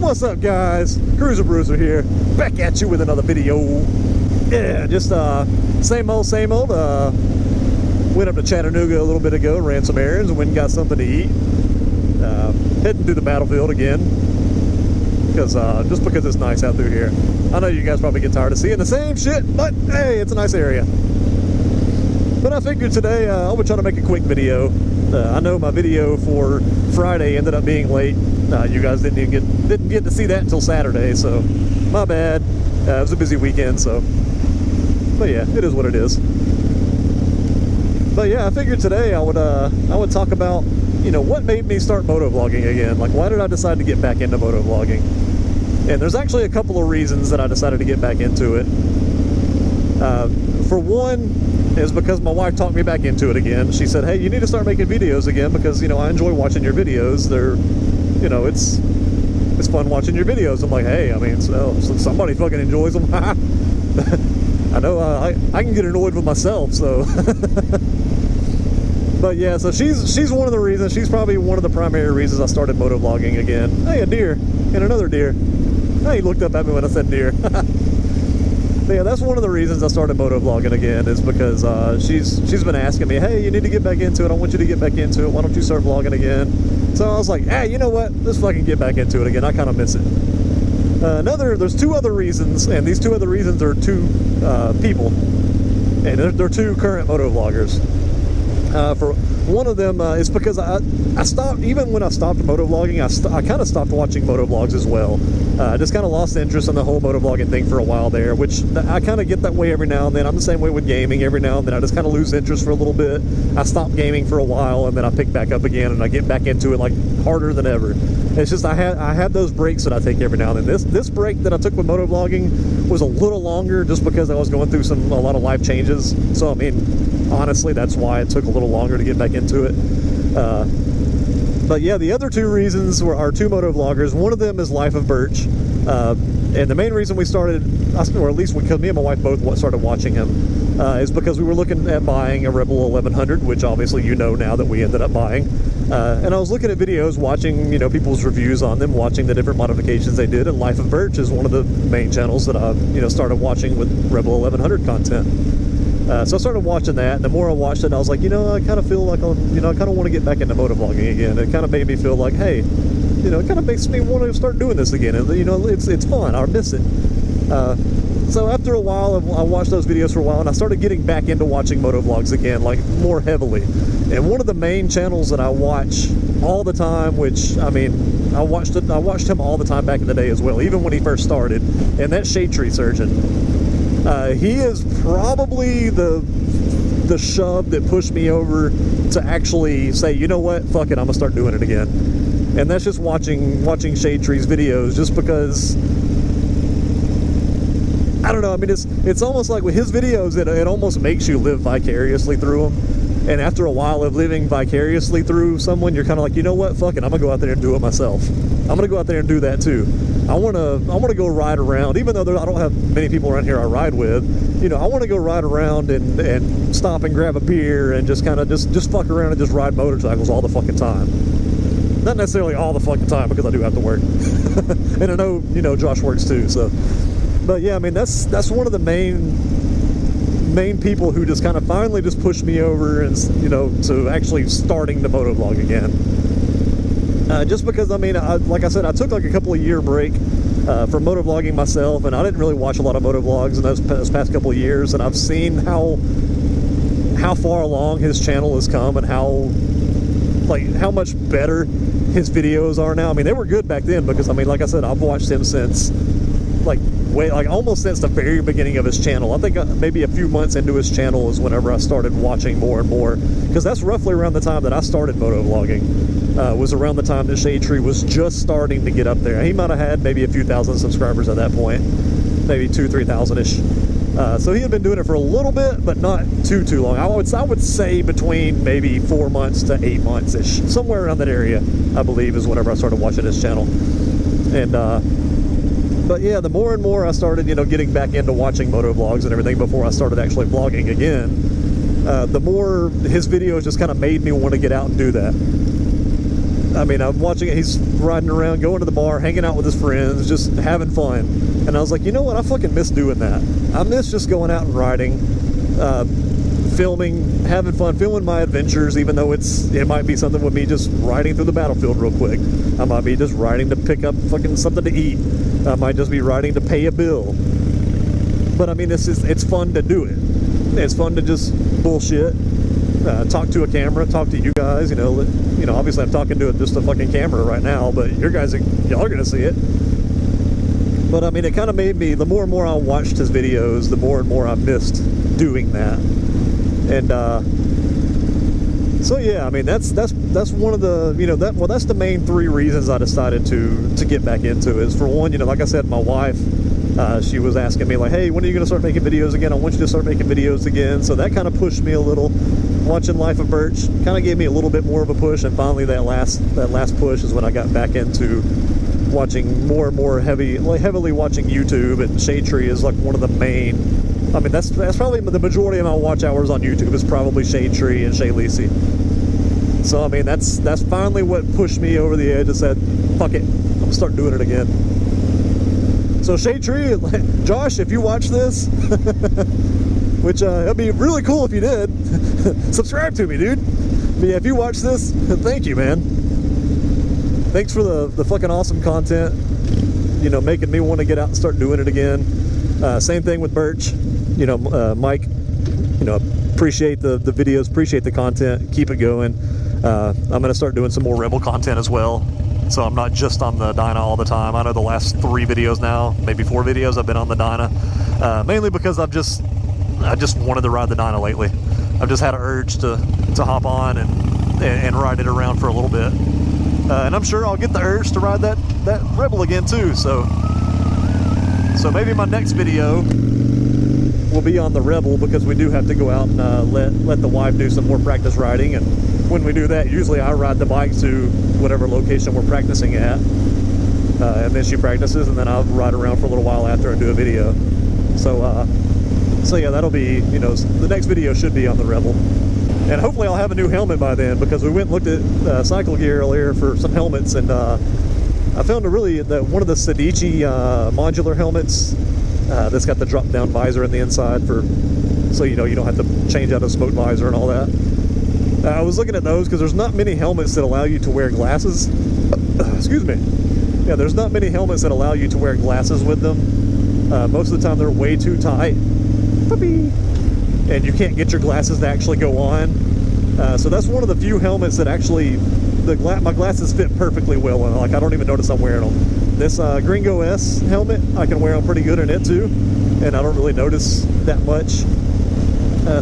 What's up, guys? Cruiser Bruiser here, back at you with another video. Yeah, just same old, same old. Went up to Chattanooga a little bit ago, ran some errands, went and got something to eat. Heading to the battlefield again, because just because it's nice out through here. I know you guys probably get tired of seeing the same shit, but hey, it's a nice area. But I figured today I would try to make a quick video. I know my video for Friday ended up being late. You guys didn't get to see that until Saturday, so my bad. It was a busy weekend, so. But yeah, it is what it is. But yeah, I figured today I would talk about, you know, what made me start motovlogging again. Like, why did I decide to get back into motovlogging? And there's actually a couple of reasons that I decided to get back into it. For one, is because my wife talked me back into it again. She said, hey, you need to start making videos again because, you know, I enjoy watching your videos. They're, you know, it's fun watching your videos. I'm like, hey, I mean, so somebody fucking enjoys them. I know I can get annoyed with myself, so. But yeah, so she's one of the reasons. She's probably one of the primary reasons I started motovlogging again. Hey, a deer and another deer. Hey, he looked up at me when I said deer. Yeah, that's one of the reasons I started motovlogging again, is because she's been asking me, hey, you need to get back into it. I want you to get back into it. Why don't you start vlogging again? So I was like, hey, you know what? Let's fucking get back into it again. I kind of miss it. There's two other reasons, and these two other reasons are two people, and they're two current motovloggers. For one of them is because I stopped, even when I stopped motovlogging, I kind of stopped watching motovlogs as well. I just kind of lost interest in the whole motovlogging thing for a while there, which I kind of get that way every now and then. I'm the same way with gaming. Every now and then I just kind of lose interest for a little bit. I stop gaming for a while and then I pick back up again and I get back into it like harder than ever. It's just I had those breaks that I take every now and then. This break that I took with motovlogging was a little longer just because I was going through a lot of life changes. So I mean, honestly, that's why it took a little longer to get back into it. But yeah, the other two reasons are two motovloggers. One of them is Life of Birch. And the main reason we started, or at least because me and my wife both started watching him, is because we were looking at buying a Rebel 1100, which obviously you know now that we ended up buying. And I was looking at videos, watching, you know, people's reviews on them, watching the different modifications they did, and Life of Birch is one of the main channels that I've, you know, started watching with Rebel 1100 content. So I started watching that, and the more I watched it, I was like, you know, I kind of feel like, I kind of want to get back into motovlogging again. It kind of made me feel like, hey, you know, it kind of makes me want to start doing this again. And, you know, it's fun. I miss it. So after a while, I watched those videos for a while, and I started getting back into watching motovlogs again, like more heavily. And one of the main channels that I watch all the time, which, I mean, I watched him all the time back in the day as well, even when he first started, and that's Shade Tree Surgeon. He is probably the shove that pushed me over to actually say, you know what, fuck it, I'm gonna start doing it again. And that's just watching Shade Tree's videos, just because, I don't know, I mean, it's almost like with his videos, it almost makes you live vicariously through them. And after a while of living vicariously through someone, you're kind of like, you know what, fuck it, I'm gonna go out there and do it myself. I'm gonna go out there and do that too. I wanna go ride around, even though I don't have many people around here I ride with. You know, I want to go ride around and stop and grab a beer and just kind of just fuck around and just ride motorcycles all the fucking time. Not necessarily all the fucking time, because I do have to work. And I know, you know, Josh works too, so. But yeah, I mean, that's one of the main people who just kind of finally just pushed me over, and, you know, to actually starting the motovlog again. Just because, I mean, like I said, I took like a couple of year break from motovlogging myself, and I didn't really watch a lot of motovlogs in those past couple of years, and I've seen how far along his channel has come, and how much better his videos are now. I mean, they were good back then, because, I mean, like I said, I've watched him since almost since the very beginning of his channel. I think maybe a few months into his channel is whenever I started watching more and more, because that's roughly around the time that I started motovlogging. Was around the time that Shade Tree was just starting to get up there. He might have had maybe a few thousand subscribers at that point, maybe 2,000-3,000-ish. So he had been doing it for a little bit, but not too long. I would say between maybe 4 months to 8 months-ish, somewhere around that area, I believe, is whenever I started watching his channel. And but yeah, the more and more I started, you know, getting back into watching motovlogs and everything before I started actually vlogging again, the more his videos just kind of made me want to get out and do that. I mean, I'm watching it. He's riding around, going to the bar, hanging out with his friends, just having fun. And I was like, you know what? I fucking miss doing that. I miss just going out and riding, filming, having fun, filming my adventures, even though it might be something with me just riding through the battlefield real quick. I might be just riding to pick up fucking something to eat. I might just be riding to pay a bill. But I mean, it's fun to do it. It's fun to just bullshit, talk to a camera, talk to you guys. You know, obviously I'm talking to just a fucking camera right now, but y'all are gonna see it. But I mean, it kind of made me, the more and more I watched his videos, the more and more I missed doing that. And so yeah, I mean, that's one of the, you know, that's the main 3 reasons I decided to get back into it. Is for one, you know, like I said, my wife, she was asking me like, hey, when are you going to start making videos again? I want you to start making videos again. So that kind of pushed me a little. Watching Life of Birch kind of gave me a little bit more of a push, and finally that last push is when I got back into watching more and more heavily watching YouTube. And Shade Tree is like one of the main, I mean, that's probably the majority of my watch hours on YouTube is probably Shade Tree and Shay Lisi. So I mean, that's finally what pushed me over the edge and said, fuck it, I'm gonna start doing it again. So Shade Tree, Josh, if you watch this, which it'd be really cool if you did, subscribe to me, dude. But yeah, if you watch this, thank you, man. Thanks for the fucking awesome content, you know, making me want to get out and start doing it again. Same thing with Birch, you know, Mike, you know, appreciate the videos, appreciate the content, keep it going. I'm going to start doing some more Rebel content as well. So I'm not just on the Dyna all the time. I know the last 3 videos now, maybe 4 videos, I've been on the Dyna. Mainly because I just wanted to ride the Dyna lately. I've just had an urge to hop on and ride it around for a little bit. And I'm sure I'll get the urge to ride that Rebel again too. So maybe my next video will be on the Rebel, because we do have to go out and let the wife do some more practice riding. And when we do that, usually I ride the bike to whatever location we're practicing at, and then she practices, and then I'll ride around for a little while after and do a video. So yeah, that'll be, you know, the next video should be on the Rebel. And hopefully I'll have a new helmet by then, because we went and looked at Cycle Gear earlier for some helmets, and I found one of the Sedici modular helmets that's got the drop down visor in the inside so you know you don't have to change out a smoke visor and all that. I was looking at those because there's not many helmets that allow you to wear glasses. Excuse me. Yeah, there's not many helmets that allow you to wear glasses with them. Most of the time they're way too tight. Puppy. And you can't get your glasses to actually go on. So that's one of the few helmets that actually, my glasses fit perfectly well on. Like, I don't even notice I'm wearing them. This Gringo S helmet, I can wear them pretty good in it too, and I don't really notice that much.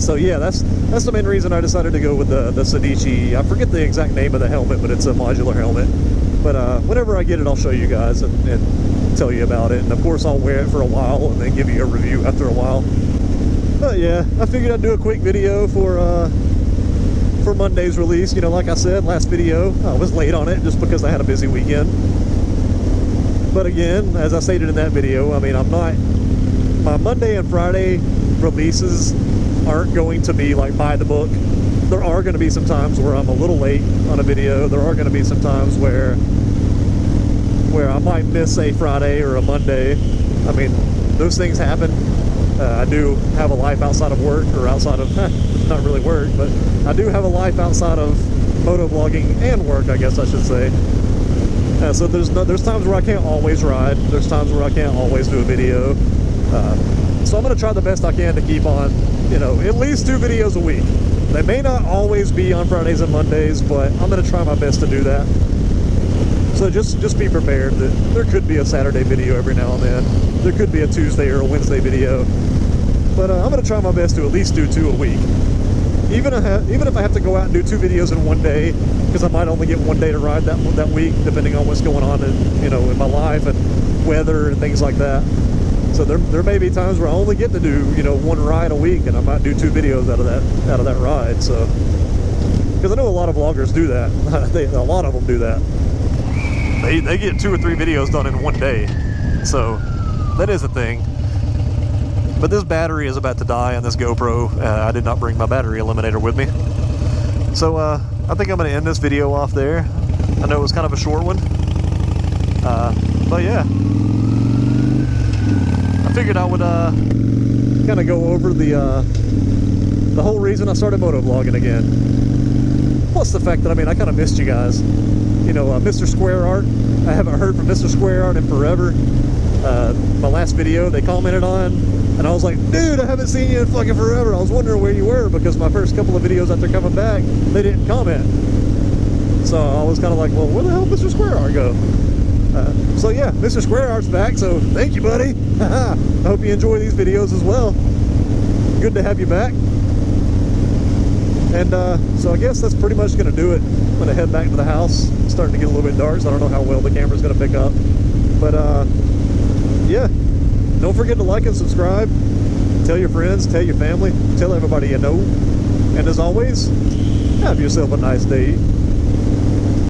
So yeah, that's the main reason I decided to go with the Sedici. I forget the exact name of the helmet, but it's a modular helmet. But whenever I get it, I'll show you guys and tell you about it. And of course, I'll wear it for a while and then give you a review after a while. But yeah, I figured I'd do a quick video for Monday's release. You know, like I said, last video, I was late on it just because I had a busy weekend. But again, as I stated in that video, I mean, my Monday and Friday releases aren't going to be like by the book. There are going to be some times where I'm a little late on a video. There are going to be some times where I might miss a Friday or a Monday. I mean, those things happen. I do have a life outside of work, or outside of, not really work, but I do have a life outside of motovlogging and work, I guess I should say. So there's times where I can't always ride. There's times where I can't always do a video. So I'm going to try the best I can to keep on, you know, at least 2 videos a week. They may not always be on Fridays and Mondays, but I'm going to try my best to do that. So just be prepared that there could be a Saturday video every now and then. There could be a Tuesday or a Wednesday video. But I'm going to try my best to at least do 2 a week. Even if I have to go out and do 2 videos in one day, because I might only get 1 day to ride that week, depending on what's going on in my life and weather and things like that. So there may be times where I only get to do 1 ride a week, and I might do 2 videos out of that ride. So, because I know a lot of vloggers do that. A lot of them do that. They get 2 or 3 videos done in 1 day. So that is a thing. But this battery is about to die on this GoPro. I did not bring my battery eliminator with me. So I think I'm going to end this video off there. I know it was kind of a short one. But yeah, I figured I would kind of go over the whole reason I started motovlogging again. Plus the fact that, I mean, I kind of missed you guys. You know, Mr. Square Art, I haven't heard from Mr. Square Art in forever. My last video they commented on, and I was like, dude, I haven't seen you in fucking forever. I was wondering where you were, because my first couple of videos after coming back, they didn't comment. So I was kind of like, well, where the hell did Mr. Square Art go? So yeah, Mr. Square Art's back, so thank you, buddy. I hope you enjoy these videos as well. Good to have you back. And so I guess that's pretty much going to do it. I'm going to head back to the house. It's starting to get a little bit dark, so I don't know how well the camera's going to pick up. But yeah, don't forget to like and subscribe. Tell your friends, tell your family, tell everybody you know. And as always, have yourself a nice day.